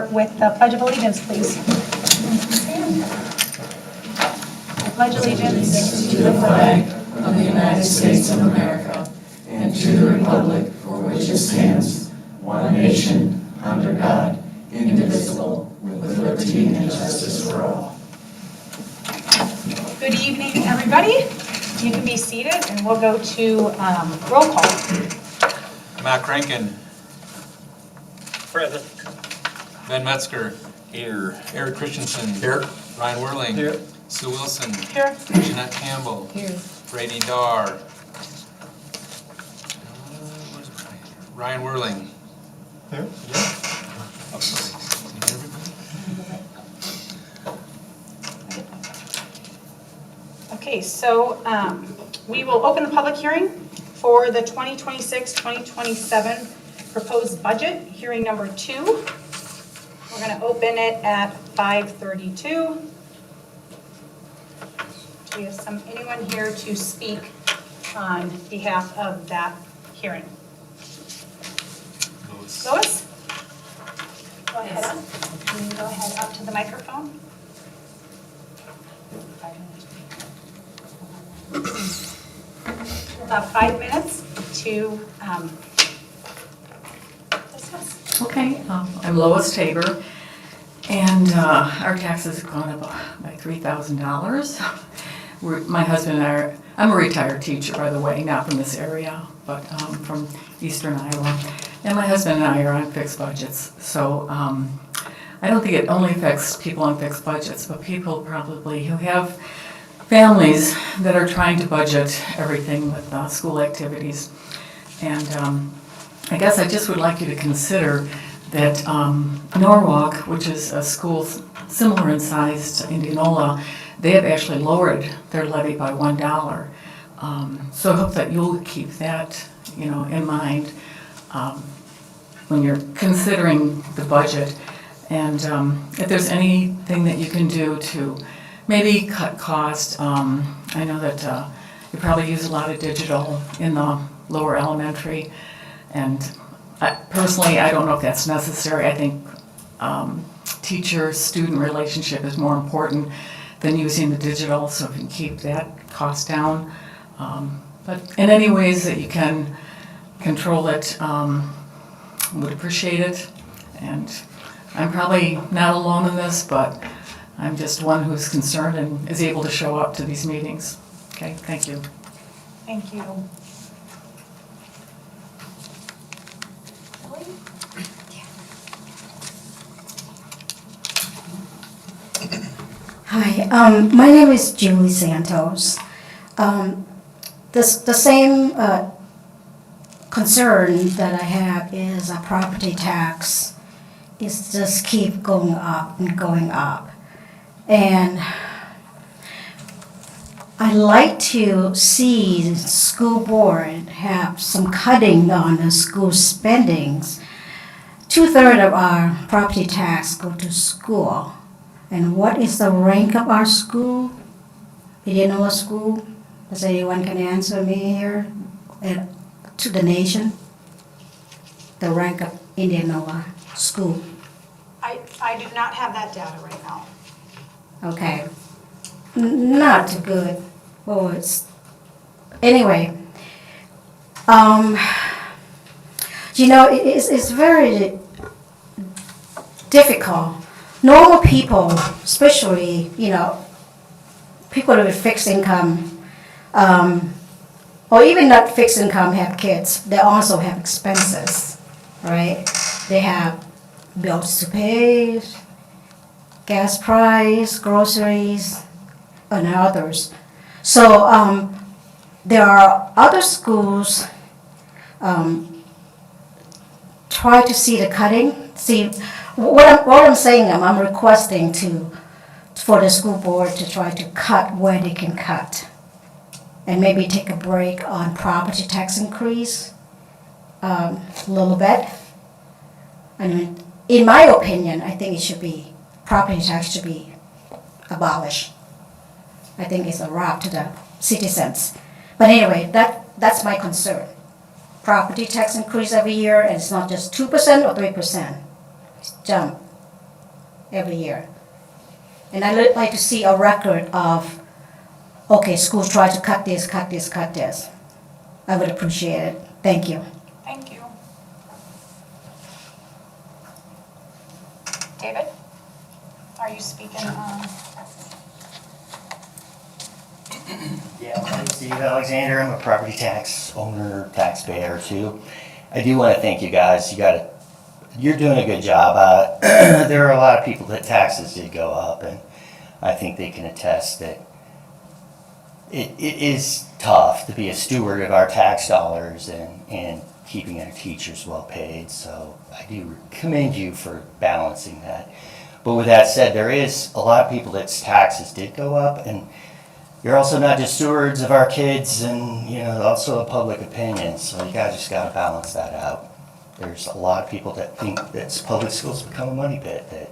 start with the Pledge of Allegiance, please. I pledge allegiance to the flag of the United States of America and to the republic for which it stands, one nation, under God, indivisible, with liberty and justice for all. Good evening, everybody. You can be seated, and we'll go to roll call. Matt Rankin. Present. Ben Metzger. Here. Eric Christensen. Here. Ryan Whirling. Here. Sue Wilson. Here. Jeanette Campbell. Here. Brady Darr. Where's Ryan? Ryan Whirling. Here. Oh, sorry. Okay, so we will open the public hearing for the 2026-2027 proposed budget, hearing number 2. We're going to open it at 5:32. Do we have anyone here to speak on behalf of that hearing? Lois? Go ahead up. Can you go ahead up to the microphone? About 5 minutes to discuss. Okay, I'm Lois Tabor, and our taxes have gone up by $3,000. My husband and I I'm a retired teacher, by the way, not from this area, but from eastern Iowa. And my husband and I are on fixed budgets, so I don't think it only affects people on fixed budgets, but people probably who have families that are trying to budget everything with school activities. And I guess I just would like you to consider that Norwalk, which is a school similar in size to Indianola, they have actually lowered their levy by $1. So I hope that you'll keep that, in mind when you're considering the budget. And if there's anything that you can do to maybe cut costs. I know that you probably use a lot of digital in the lower elementary, and personally, I don't know if that's necessary. I think teacher-student relationship is more important than using the digital, so if you can keep that cost down. But in any ways that you can control it, would appreciate it. And I'm probably not alone in this, but I'm just one who's concerned and is able to show up to these meetings. Okay, thank you. Thank you. Hi, my name is Julie Santos. The same concern that I have is a property tax is just keep going up and going up. And I like to see the school board have some cutting on the school spendings. 2/3 of our property tax go to school. And what is the rank of our school? Indianola school? Does anyone can answer me here? To the nation? The rank of Indianola school. I do not have that data right now. Okay. Not good. Well, anyway. It's very difficult. Normal people, especially, people with fixed income, or even not fixed income have kids, they also have expenses, right? They have bills to pay, gas price, groceries, and others. So there are other schools try to see the cutting. See what I'm saying. I'm requesting for the school board to try to cut where they can cut, and maybe take a break on property tax increase a little bit. I mean, in my opinion, I think property tax should be abolished. I think it's a wrap to the citizens. But anyway, that's my concern. Property tax increase every year, and it's not just 2% or 3%. It's jump every year. And I'd like to see a record of, okay, schools try to cut this, cut this, cut this. I would appreciate it. Thank you. Thank you. David, are you speaking on? Yeah, my name's Steve Alexander. I'm a property tax owner, taxpayer too. I do want to thank you guys. You're doing a good job. There are a lot of people that taxes did go up, and I think they can attest that it is tough to be a steward of our tax dollars and keeping our teachers well paid. So I do commend you for balancing that. But with that said, there is a lot of people that's taxes did go up, and you're also not just stewards of our kids and, also the public opinion, so you guys just gotta balance that out. There's a lot of people that think that public schools become a money pit, that,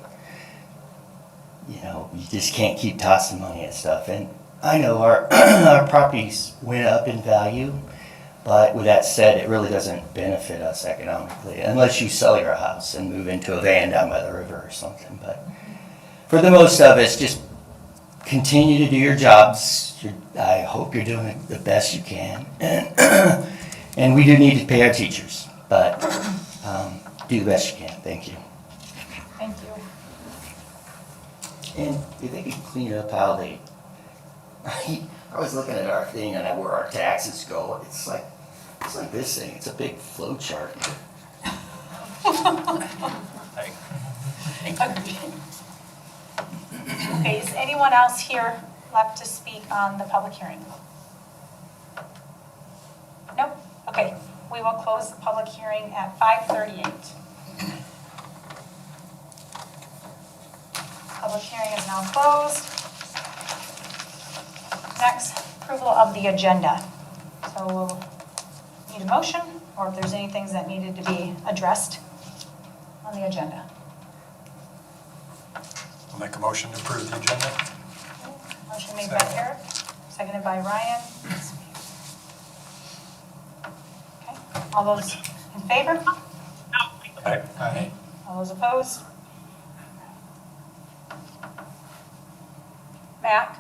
you just can't keep tossing money at stuff. And I know our, our properties went up in value, but with that said, it really doesn't benefit us economically, unless you sell your house and move into a van down by the river or something. But for the most of us, just continue to do your jobs. I hope you're doing it the best you can. And we do need to pay our teachers, but do the best you can. Thank you. Thank you. And if they could clean up how they, I was looking at our thing and where our taxes go. It's like this thing. It's a big flow chart. Agreed. Okay, is anyone else here left to speak on the public hearing? Nope, okay, we will close the public hearing at 5:38. Public hearing is now closed. Next, approval of the agenda. So we'll need a motion, or if there's any things that needed to be addressed on the agenda. I'll make a motion to approve the agenda. Motion made by Eric, seconded by Ryan. Okay, all those in favor? Aye. All those opposed? Mac?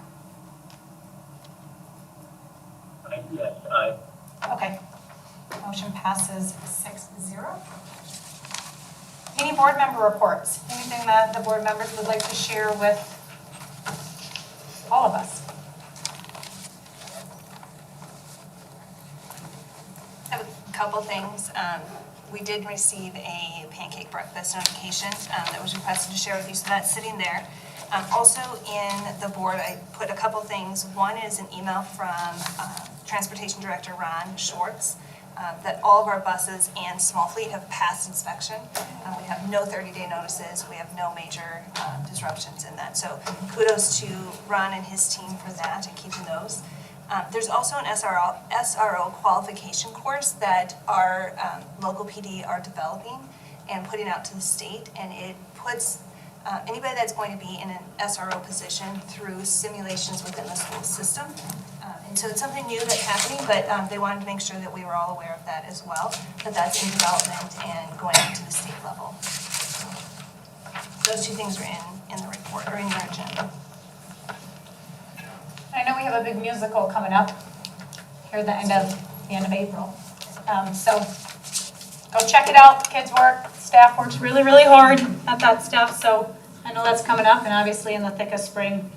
Yes, aye. Okay. Motion passes 6-0. Any board member reports? Anything that the board members would like to share with all of us? I have a couple things. We did receive a pancake breakfast notification that was requested to share with you, so that's sitting there. Also in the board, I put a couple things. One is an email from Transportation Director Ron Schwartz that all of our buses and small fleet have passed inspection. We have no 30-day notices. We have no major disruptions in that. So kudos to Ron and his team for that and keeping those. There's also an SRO qualification course that our local PD are developing and putting out to the state, and it puts anybody that's going to be in an SRO position through simulations within the school system. And so it's something new that's happening, but they wanted to make sure that we were all aware of that as well, that that's in development and going up to the state level. Those two things are in the report, or in your agenda. I know we have a big musical coming up here at the end of April. So go check it out. Kids work, staff works really, really hard at that stuff. So I know that's coming up, and obviously in the thick of spring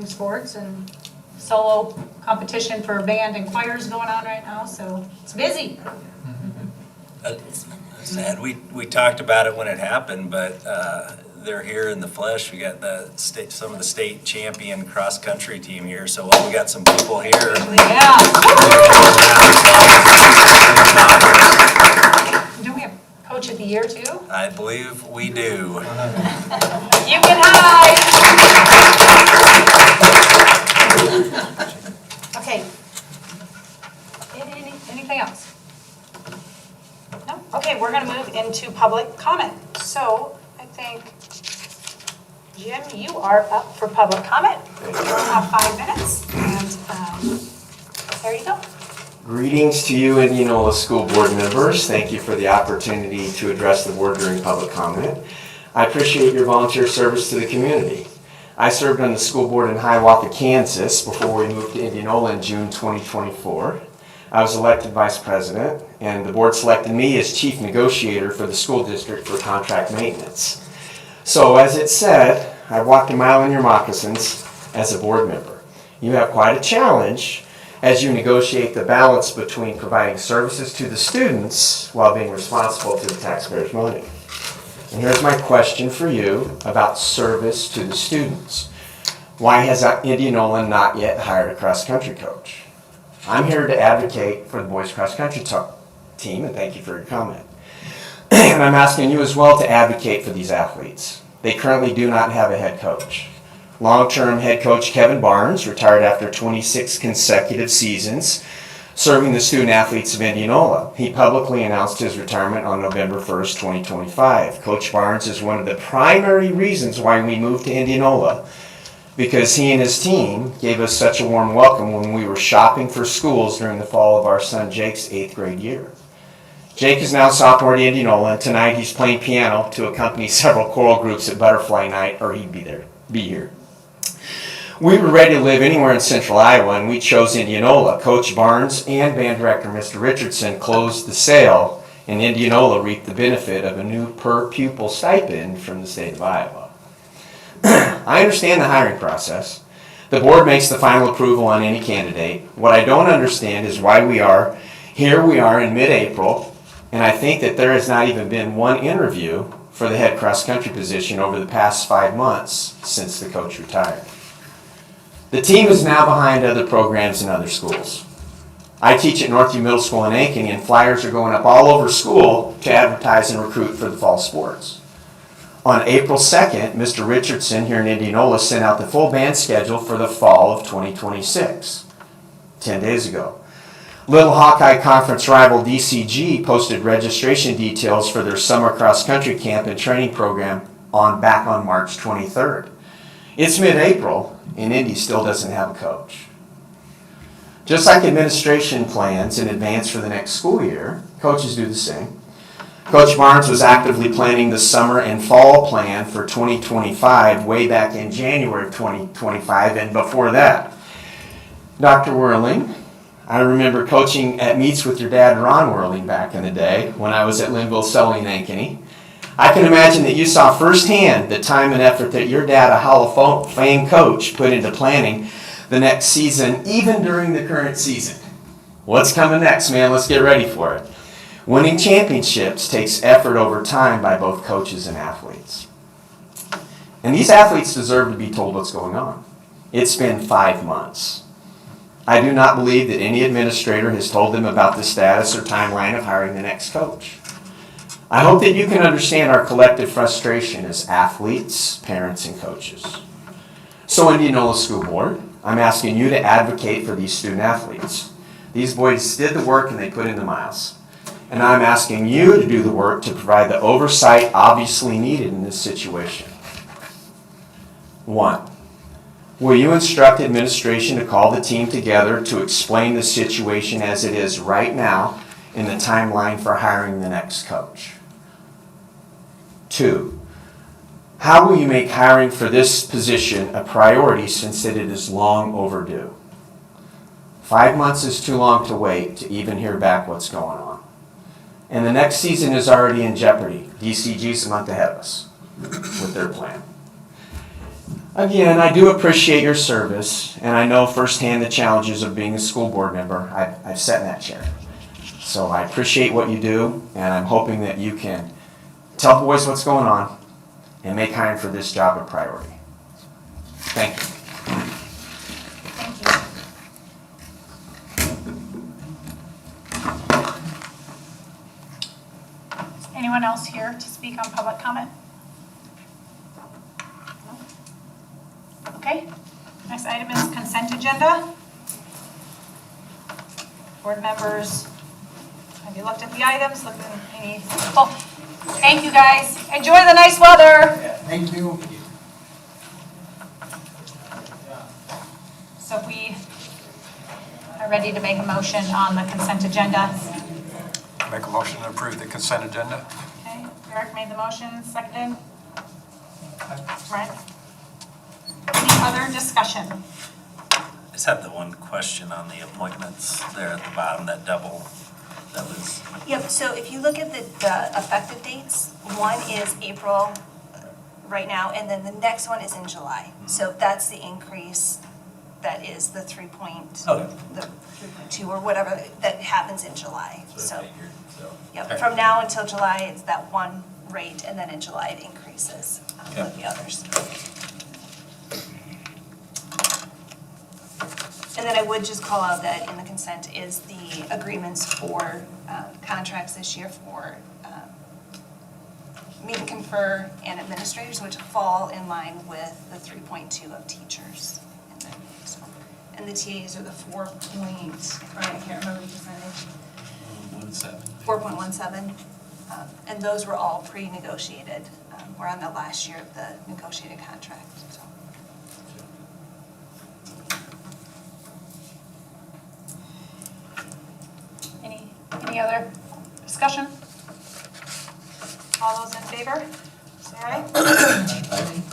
sports and solo competition for band and choirs going on right now. So it's busy. Sad. We talked about it when it happened, but they're here in the flesh. We got some of the state champion cross country team here, so we got some people here. Yeah. Do we have Coach of the Year too? I believe we do. You can hide. Okay. Anything else? No? Okay, we're gonna move into public comment. So I think, Jim, you are up for public comment. You'll have 5 minutes, and there you go. Greetings to you Indianola School Board members. Thank you for the opportunity to address the board during public comment. I appreciate your volunteer service to the community. I served on the school board in Hiawatha, Kansas before we moved to Indianola in June 2024. I was elected vice president, and the board selected me as chief negotiator for the school district for contract maintenance. So as it said, I walked a mile in your moccasins as a board member. You have quite a challenge as you negotiate the balance between providing services to the students while being responsible to the taxpayers' money. And here's my question for you about service to the students. Why has Indianola not yet hired a cross-country coach? I'm here to advocate for the boys cross-country team, and thank you for your comment. And I'm asking you as well to advocate for these athletes. They currently do not have a head coach. Long-term head coach Kevin Barnes retired after 26 consecutive seasons serving the student athletes of Indianola. He publicly announced his retirement on November 1st, 2025. Coach Barnes is one of the primary reasons why we moved to Indianola, because he and his team gave us such a warm welcome when we were shopping for schools during the fall of our son Jake's 8th grade year. Jake is now a sophomore at Indianola, and tonight he's playing piano to accompany several choral groups at Butterfly Night, or he'd be here. We were ready to live anywhere in central Iowa, and we chose Indianola. Coach Barnes and band director Mr. Richardson closed the sale, and Indianola reaped the benefit of a new per-pupil stipend from the state of Iowa. I understand the hiring process. The board makes the final approval on any candidate. What I don't understand is why we are in mid-April, and I think that there has not even been one interview for the head cross-country position over the past 5 months since the coach retired. The team is now behind other programs in other schools. I teach at Northview Middle School in Ankeny, and flyers are going up all over school to advertise and recruit for the fall sports. On April 2nd, Mr. Richardson here in Indianola sent out the full band schedule for the fall of 2026, 10 days ago. Little Hawkeye Conference rival DCG posted registration details for their summer cross-country camp and training program back on March 23rd. It's mid-April, and Indy still doesn't have a coach. Just like administration plans in advance for the next school year, coaches do the same. Coach Barnes was actively planning the summer and fall plan for 2025 way back in January of 2025 and before that. Dr. Whirling, I remember coaching at meets with your dad, Ron Whirling, back in the day when I was at Linville, Sully, and Ankeny. I can imagine that you saw firsthand the time and effort that your dad, a Hall of Fame coach, put into planning the next season, even during the current season. What's coming next, man? Let's get ready for it. Winning championships takes effort over time by both coaches and athletes. And these athletes deserve to be told what's going on. It's been 5 months. I do not believe that any administrator has told them about the status or timeline of hiring the next coach. I hope that you can understand our collective frustration as athletes, parents, and coaches. So Indianola School Board, I'm asking you to advocate for these student athletes. These boys did the work and they put in the miles. And I'm asking you to do the work to provide the oversight obviously needed in this situation. 1, will you instruct administration to call the team together to explain the situation as it is right now in the timeline for hiring the next coach? 2, how will you make hiring for this position a priority since it is long overdue? 5 months is too long to wait to even hear back what's going on. And the next season is already in jeopardy. DCG's a month ahead of us with their plan. Again, I do appreciate your service, and I know firsthand the challenges of being a school board member. I've sat in that chair. So I appreciate what you do, and I'm hoping that you can tell boys what's going on and make hiring for this job a priority. Thank you. Anyone else here to speak on public comment? No? Okay, next item is consent agenda. Board members, have you looked at the items? Looked at any? Oh, thank you guys. Enjoy the nice weather. Yeah, thank you. So if we are ready to make a motion on the consent agenda. Make a motion to approve the consent agenda. Okay, Eric made the motion, seconded. Right? Any other discussion? I just have the one question on the appointments there at the bottom, that double, that was, Yep, so if you look at the effective dates, one is April right now, and then the next one is in July. So that's the increase, that is the 3 point, Okay. the 3.2 or whatever that happens in July. so I So, figured, so. yep, from now until July, it's that one rate, and then in July it increases with the others. And then I would just call out that in the consent is the agreements for contracts this year for meet and confer and administrators, which fall in line with the 3.2 of teachers. And the TAs are the 4 point, I can't remember the percentage, 4.17. And those were all pre-negotiated. We're on the last year of the negotiated contract, so. Any other discussion? All those in favor, say aye.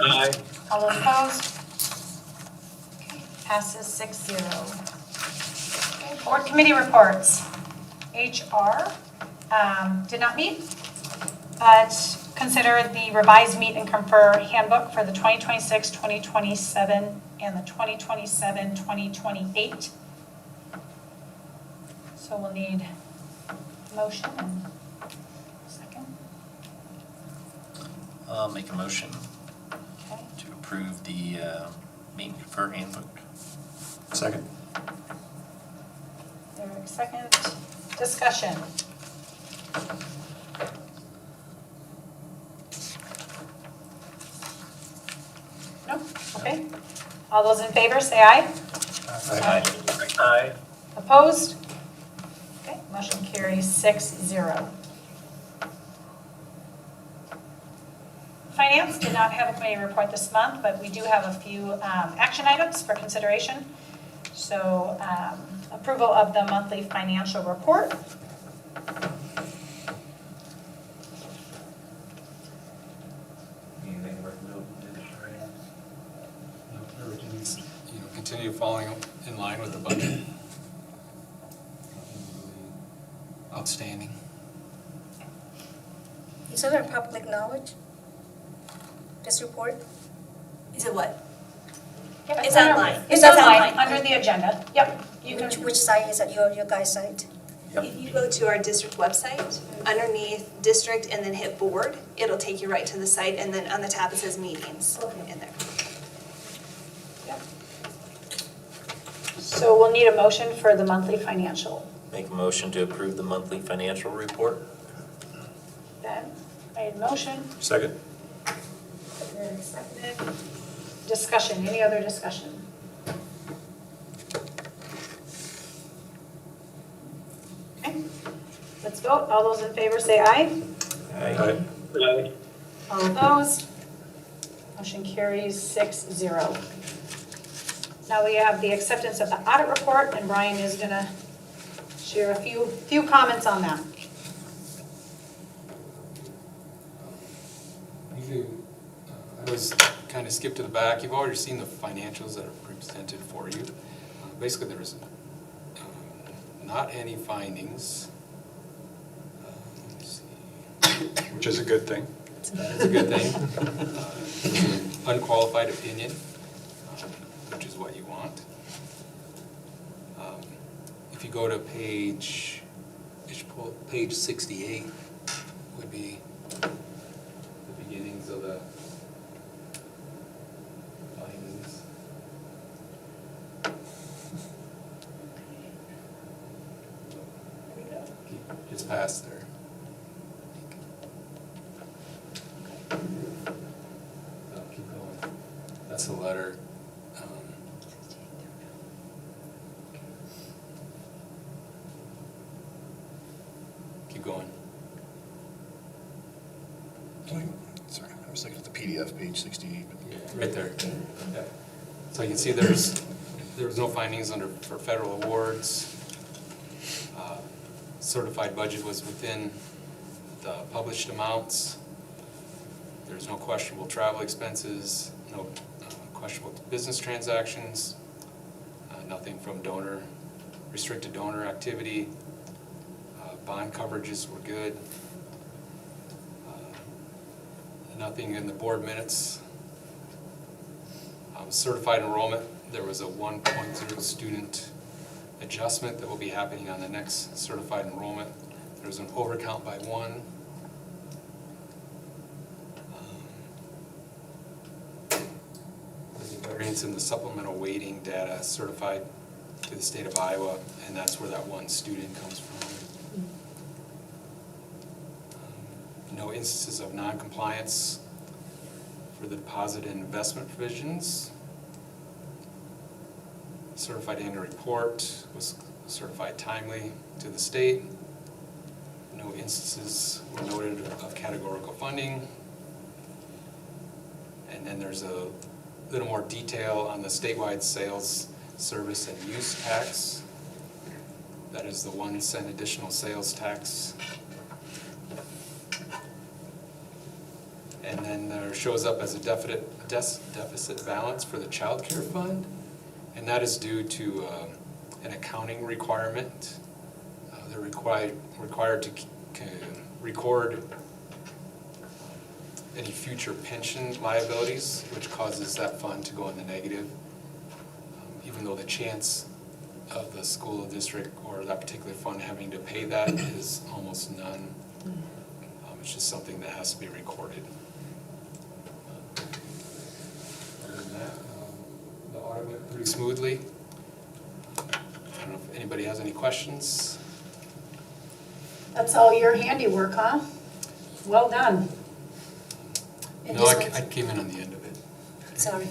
Aye. All those opposed? Okay, passes 6-0. Okay, board committee reports. HR did not meet, but consider the revised meet and confer handbook for the 2026, 2027, and the 2027, 2028. So we'll need a motion and a second. I'll make a motion Okay. to approve the meet and confer handbook. Second. Derek, second. Discussion. No? Okay. All those in favor, say aye. Aye. Opposed? Okay, motion carries 6-0. Finance did not have a committee report this month, but we do have a few action items for consideration. So approval of the monthly financial report. Everything's, continue falling in line with the budget. Outstanding. Is it on public knowledge? This report? Is it what? Yep, It's under- online. It's That's online, online. under the agenda. Yep. You can. Which site is it, your guys' site? If you go to our district website, underneath district and then hit board, it'll take you right to the site, and then on the tab it says meetings in there. So we'll need a motion for the monthly financial. Make a motion to approve the monthly financial report. Ben made motion. Second. Very seconded. Discussion, any other discussion? Okay, let's vote. All those in favor say aye. Aye. Aye. All opposed? Motion carries 6-0. Now we have the acceptance of the audit report, and Brian is gonna share a few comments on that. Usually, I was kind of skipped to the back. You've already seen the financials that are presented for you. Basically, there's not any findings. Let me see. Which is a good thing. That is a good thing. Unqualified opinion, which is what you want. If you go to page 68 would be the beginnings of the findings. It's past there. Keep going. That's the letter. Keep going. Sorry, I was looking at the PDF, page 68. Right there. Yeah. So you can see there was no findings for federal awards. Certified budget was within the published amounts. There's no questionable travel expenses, no questionable business transactions, nothing from donor, restricted donor activity. Bond coverages were good. Nothing in the board minutes. Certified enrollment, there was a 1.0 student adjustment that will be happening on the next certified enrollment. There was an overcount by 1. There's a variance in the supplemental weighting data certified to the state of Iowa, and that's where that 1 student comes from. No instances of non-compliance for the deposit and investment provisions. Certified annual report was certified timely to the state. No instances were noted of categorical funding. And then there's a little more detail on the statewide sales, service, and use tax. That is the 1 cent additional sales tax. And then there shows up as a deficit balance for the child care fund, and that is due to an accounting requirement. They're required to record any future pension liabilities, which causes that fund to go in the negative, even though the chance of the school district or that particular fund having to pay that is almost none. It's just something that has to be recorded. Other than that, the audit went pretty smoothly. I don't know if anybody has any questions. That's all your handiwork, huh? Well done. No, I came in on the end of it. Sorry.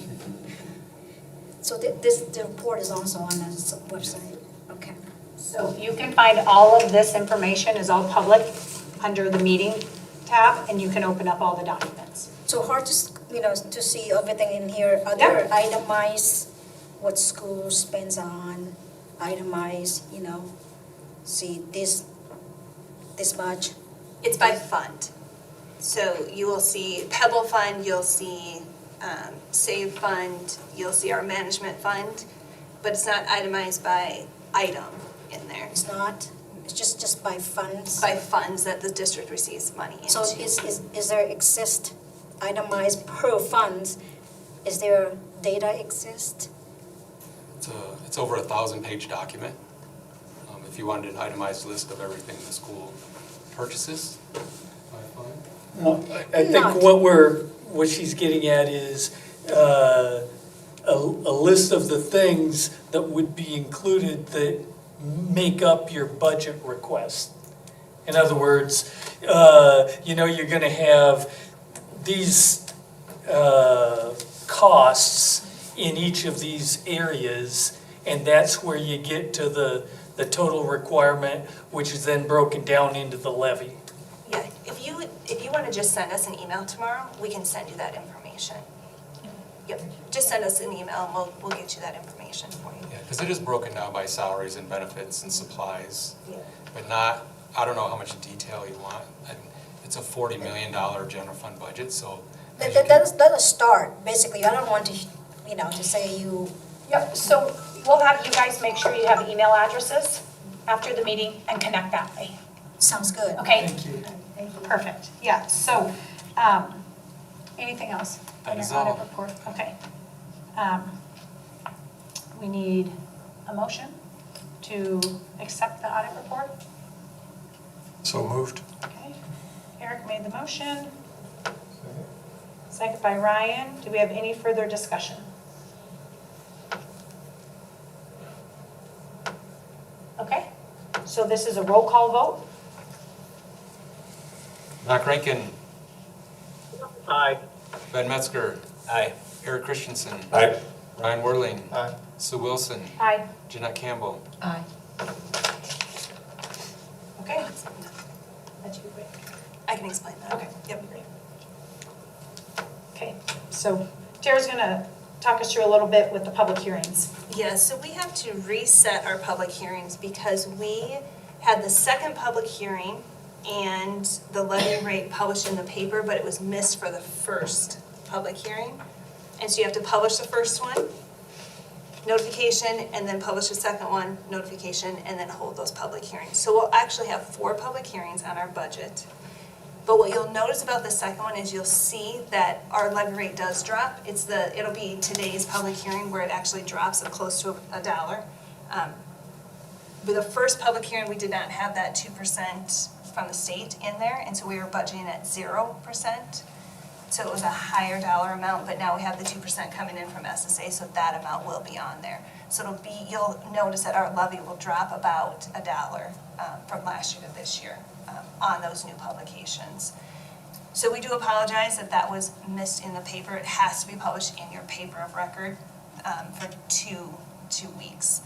So the report is also on the website? Okay. So you can find all of this information is all public under the meeting tab, and you can open up all the documents. So hard to see everything in here. Are there itemized what school spends on, itemized, see this much? It's by fund. So you will see Pebble Fund, you'll see Save Fund, you'll see our management fund, but it's not itemized by item in there. It's not? It's just by funds? By funds that the district receives money into. So is there exist itemized per funds? Is there data exist? It's over a 1,000-page document. If you wanted an itemized list of everything the school purchases by fund. Well, I think what she's getting at is a list of the things that would be included that make up your budget request. In other words, you're going to have these costs in each of these areas, and that's where you get to the total requirement, which is then broken down into the levy. Yeah, if you want to just send us an email tomorrow, we can send you that information. Yep, just send us an email and we'll get you that information for you. Yeah, because it is broken down by salaries and benefits and supplies, Yeah. but not, I don't know how much detail you want. It's a $40 million general fund budget, so. That's a start, basically. I don't want to say you. Yep, so we'll have you guys make sure you have email addresses after the meeting and connect that way. Sounds good. Okay? Thank you. Perfect, yeah, so, anything else? That on is your audit all. report? Okay. We need a motion to accept the audit report. So moved. Okay, Eric made the motion. Second by Ryan. Do we have any further discussion? Okay, so this is a roll call vote. Mac Rankin, Aye. Ben Metzger, Aye. Eric Christensen, Aye. Ryan Worling, Aye. Sue Wilson, Aye. Jeanette Campbell. Aye. Okay. That's you, Rick. I can explain that. Okay. Yep. Great. Okay, so Tara's gonna talk us through a little bit with the public hearings. Yeah, so we have to reset our public hearings because we had the second public hearing and the levy rate published in the paper, but it was missed for the first public hearing. And so you have to publish the first one, notification, and then publish the second one, notification, and then hold those public hearings. So we'll actually have 4 public hearings on our budget. But what you'll notice about the second one is you'll see that our levy rate does drop. It'll be today's public hearing where it actually drops of close to $1. With the first public hearing, we did not have that 2% from the state in there, and so we were budgeting at 0%. So it was a higher dollar amount, but now we have the 2% coming in from SSA, so that amount will be on there. So you'll notice that our levy will drop about $1 from last year to this year on those new publications. So we do apologize if that was missed in the paper. It has to be published in your paper of record for two weeks.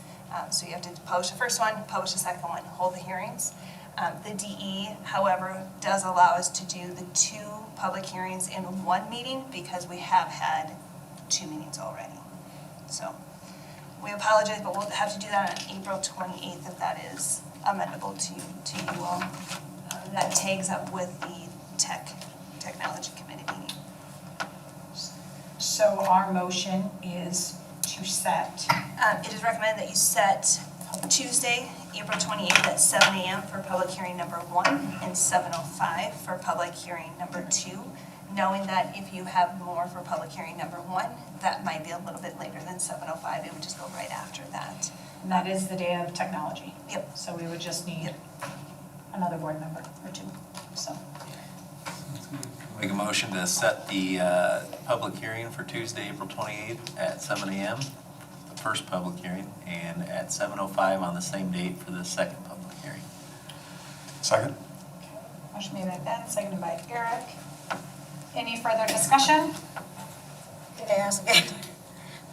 So you have to publish the first one, publish the second one, hold the hearings. The DE, however, does allow us to do the 2 public hearings in one meeting because we have had 2 meetings already. So we apologize, but we'll have to do that on April 28th if that is amendable to you all. That tags up with the technology committee meeting. So our motion is to set, It is recommended that you set Tuesday, April 28th at 7 a.m. for public hearing number 1 and 7:05 for public hearing number 2, knowing that if you have more for public hearing number 1, that might be a little bit later than 7:05. It would just go right after that. and that is the day of technology. Yep. So we would just need another board member or 2, so. Make a motion to set the public hearing for Tuesday, April 28th at 7 a.m., the first public hearing, and at 7:05 on the same date for the second public hearing. Second? Motion made by Ben, seconded by Eric. Any further discussion? Can I ask again?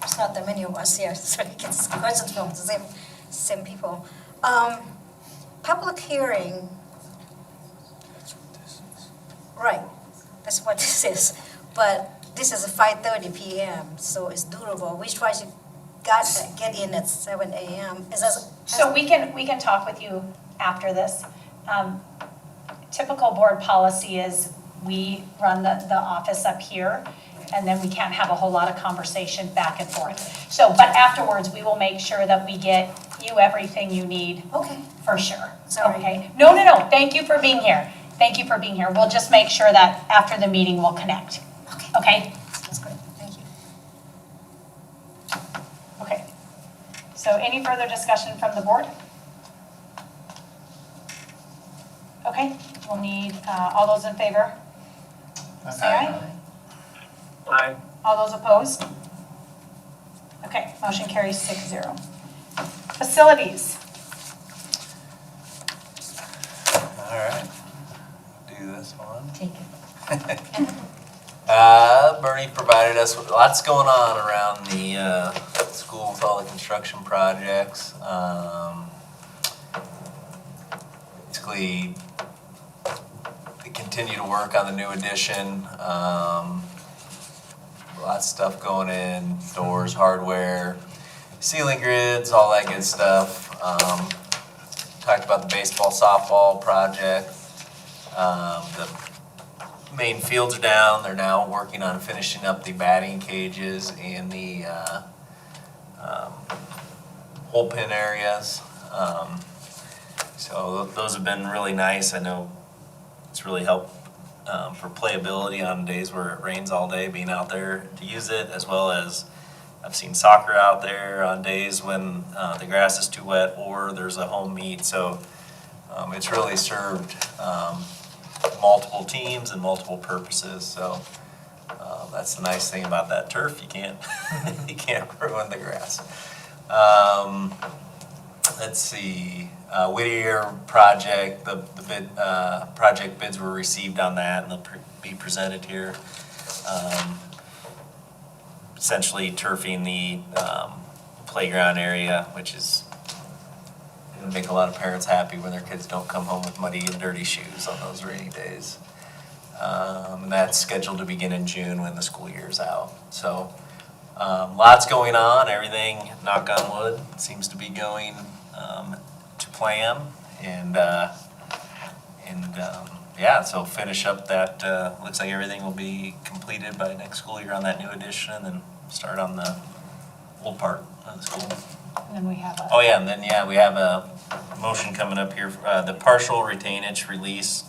There's not that many of us here, so we get questions from the same people. Public hearing, right, that's what this is. But this is 5:30 p.m., so it's doable. We try to get in at 7 a.m. So we can talk with you after this. Typical board policy is we run the office up here, and then we can't have a whole lot of conversation back and forth. So, but afterwards, we will make sure that we get you everything you need. Okay. For sure. Sorry. Okay? No, thank you for being here. Thank you for being here. We'll just make sure that after the meeting, we'll connect. Okay. Okay? That's great, thank you. Okay. So any further discussion from the board? Okay, we'll need, all those in favor? Say aye. Aye. All those opposed? Okay, motion carries 6-0. Facilities. All right, do this one. Take it. Bernie provided us with lots going on around the school with all the construction projects. Basically, they continue to work on the new addition. Lots of stuff going in, doors, hardware, ceiling grids, all that good stuff. Talked about the baseball, softball project. The main fields are down. They're now working on finishing up the batting cages and the hole pin areas. So those have been really nice. I know it's really helped for playability on days where it rains all day, being out there to use it, as well as I've seen soccer out there on days when the grass is too wet or there's a home meet. So it's really served multiple teams and multiple purposes. So that's the nice thing about that turf. You can't you can't ruin the grass. Let's see. Whittier project, the bid, project bids were received on that, and they'll be presented here. Essentially turfing the playground area, which is gonna make a lot of parents happy when their kids don't come home with muddy and dirty shoes on those rainy days. And that's scheduled to begin in June when the school year's out. So lots going on. Everything, knock on wood, seems to be going to plan, and And, yeah, so finish up that, looks like everything will be completed by next school year on that new addition, and then start on the old part of the school. And then we have a. Oh, yeah, and then, yeah, we have a motion coming up here, the partial retainage release.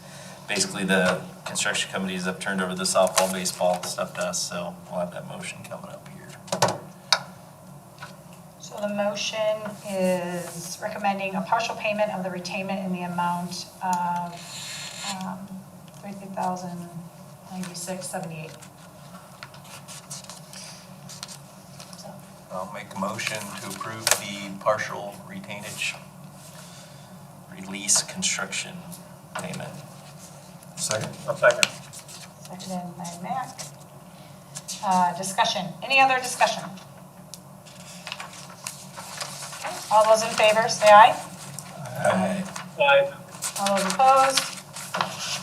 Basically, the construction companies have turned over the softball, baseball stuff to us, so we'll have that motion coming up here. So the motion is recommending a partial payment of the retainment in the amount of $3,096.78. So, I'll make a motion to approve the partial retainage release construction payment. Second. I'll second. seconded by Mac. Discussion, any other discussion? Okay, all those in favor, say aye. Aye. Aye. All those opposed?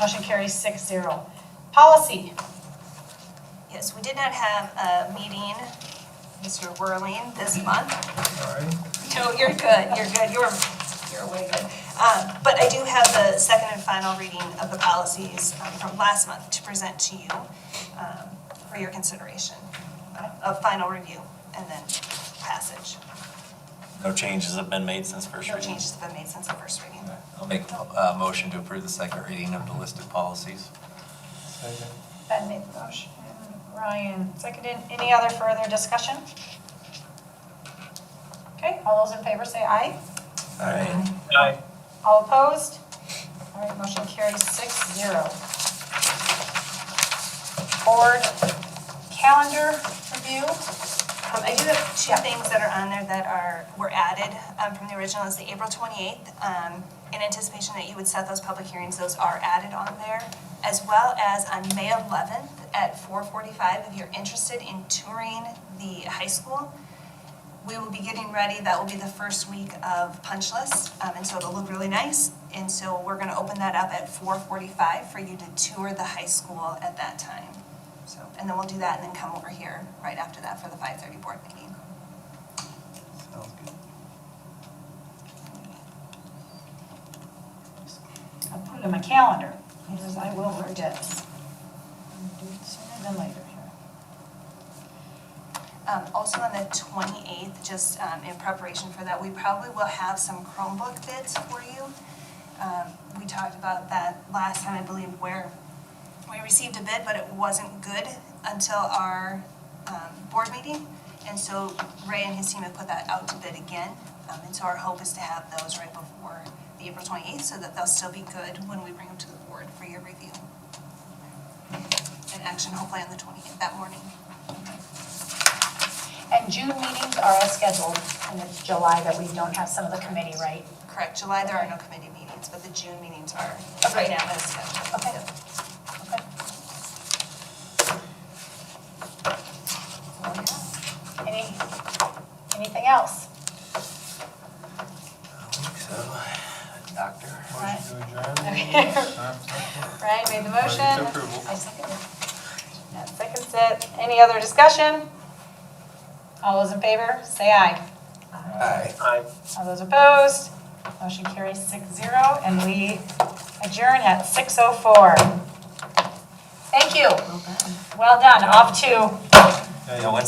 Motion carries 6-0. Policy, Yes, we did not have a meeting, Mr. Whirling, this month. No, you're good, you're way good. But I do have the second and final reading of the policies from last month to present to you for your consideration. A final review and then passage. No changes have been made since first No reading? changes have been made since the first reading. I'll make a motion to approve the second reading of the listed policies. Ben made the motion, Ryan seconded. Any other further discussion? Okay, all those in favor say aye. Aye. Aye. All opposed? All right, motion carries 6-0. Board calendar review. I do have two things that are on there that were added from the original. Is the April 28th. In anticipation that you would set those public hearings, those are added on there. As well as on May 11th at 4:45, if you're interested in touring the high school, we will be getting ready. That will be the first week of punch list, and so it'll look really nice. And so we're going to open that up at 4:45 for you to tour the high school at that time. So, and then we'll do that and then come over here right after that for the 5:30 board meeting. Sounds good. I'll put it in my calendar, because I will forget. Do it sooner than later here. Also on the 28th, just in preparation for that, we probably will have some Chromebook bids for you. We talked about that last time, I believe, where we received a bid, but it wasn't good until our board meeting. And so Ray and his team have put that out to bid again. And so our hope is to have those right before the April 28th so that they'll still be good when we bring them to the board for your review. And action hopefully on the 28th, that morning. And June meetings are as scheduled, and it's July that we don't have some of the committee, right? Correct, July there are no committee meetings, but the June meetings are Okay. right now as scheduled. Okay. Yep. Okay. Anything else? I think so. Doctor? Right. Motion to adjourn. Ryan made the motion. Motion to approval. I second it. Matt seconds it. Any other discussion? All those in favor, say aye. Aye. Aye. All those opposed? Motion carries 6-0, and we adjourn at 6:04. Thank you. Well done. Off to Yeah, when's